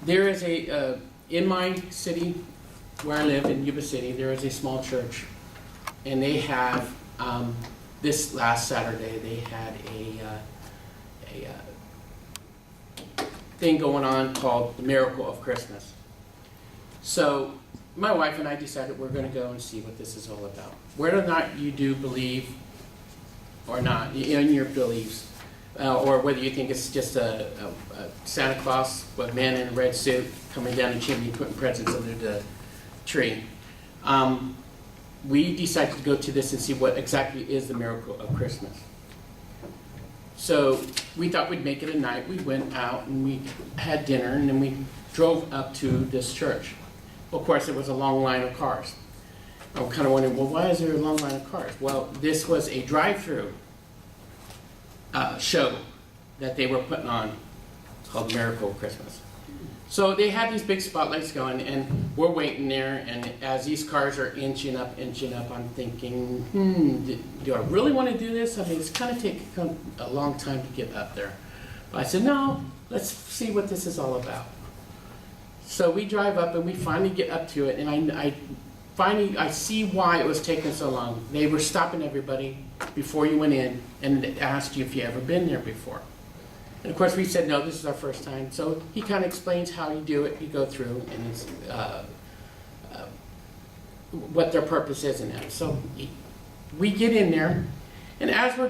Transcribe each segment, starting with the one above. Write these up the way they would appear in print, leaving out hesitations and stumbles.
There is in my city, where I live in Yuba City, there is a small church, and they have, this last Saturday, they had a thing going on called the Miracle of Christmas. So my wife and I decided we're going to go and see what this is all about. Whether or not you do believe or not in your beliefs, or whether you think it's just a Santa Claus, a man in a red suit coming down the chimney putting presents under the tree. We decided to go to this and see what exactly is the Miracle of Christmas. So we thought we'd make it a night. We went out and we had dinner, and then we drove up to this church. Well, of course, there was a long line of cars. I'm kind of wondering, well, why is there a long line of cars? Well, this was a drive-through show that they were putting on called Miracle of Christmas. So they had these big spotlights going, and we're waiting there, and as these cars are inching up, I'm thinking, do I really want to do this? I mean, it's kind of taking a long time to get up there. But I said, no, let's see what this is all about. So we drive up, and we finally get up to it, and I see why it was taking so long. They were stopping everybody before you went in and asked you if you ever been there before. And of course we said, no, this is our first time. So he kind of explains how you do it. You go through and it's, what their purpose is in that. So we get in there, and as we're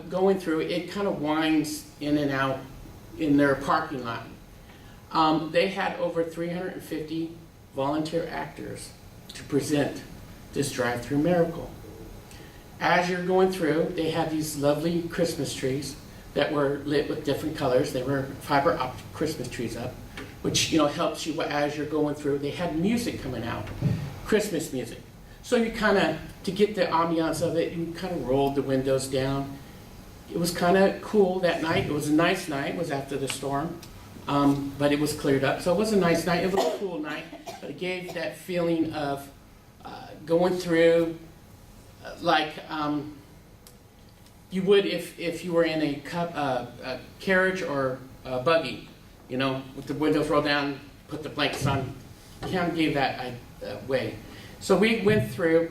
going through, it kind of winds in and out in their parking lot. They had over 350 volunteer actors to present this drive-through miracle. As you're going through, they had these lovely Christmas trees that were lit with different colors. They were fiber optic Christmas trees up, which helps you as you're going through. They had music coming out, Christmas music. So you kind of, to get the ambiance of it, you kind of rolled the windows down. It was kind of cool that night. It was a nice night. It was after the storm, but it was cleared up. So it was a nice night. It was a cool night, but it gave that feeling of going through like you would if you were in a carriage or a buggy, with the windows rolled down, put the blankets on. Kind of gave that way. So we went through,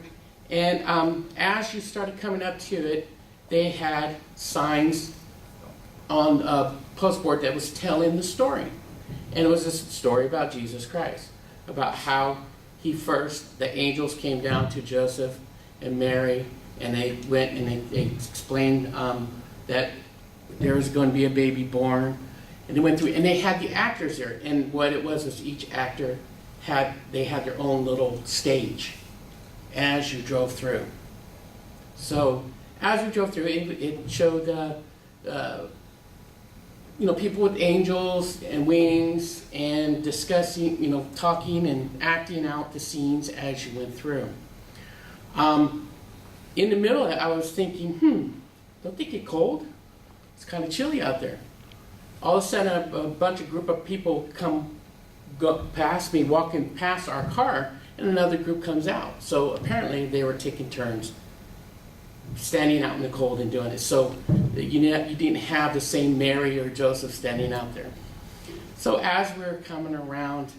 and as you started coming up to it, they had signs on a postboard that was telling the story. And it was a story about Jesus Christ, about how the angels came down to Joseph and Mary, and they went and they explained that there was going to be a baby born. And they went through, and they had the actors there. And what it was each actor had their own little stage as you drove through. So as we drove through, it showed people with angels and wings and discussing, talking and acting out the scenes as you went through. In the middle of it, I was thinking, don't they get cold? It's kind of chilly out there. All of a sudden, a group of people go past me, walking past our car, and another group comes out. So apparently they were taking turns standing out in the cold and doing it. So you didn't have the same Mary or Joseph standing out there. So as we were coming around,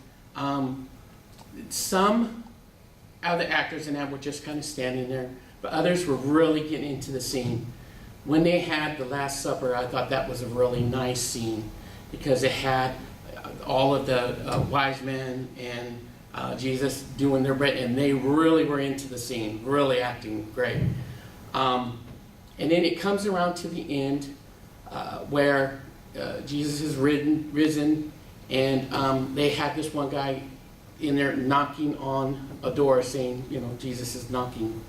some of the actors and that were just kind of standing there, but others were really getting into the scene. When they had the Last Supper, I thought that was a really nice scene because it had all of the wise men and Jesus doing their bread, and they really were into the scene, really acting great. And then it comes around to the end where Jesus is risen, and they had this one guy in there knocking on a door saying, Jesus is knocking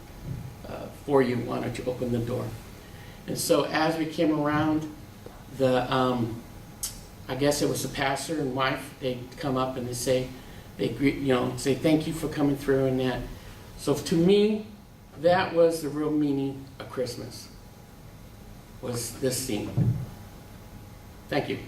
for you, why don't you open the door? And so as we came around, I guess it was the pastor and wife, they come up and say thank you for coming through and that. So to me, that was the real meaning of Christmas, was this scene. Thank you.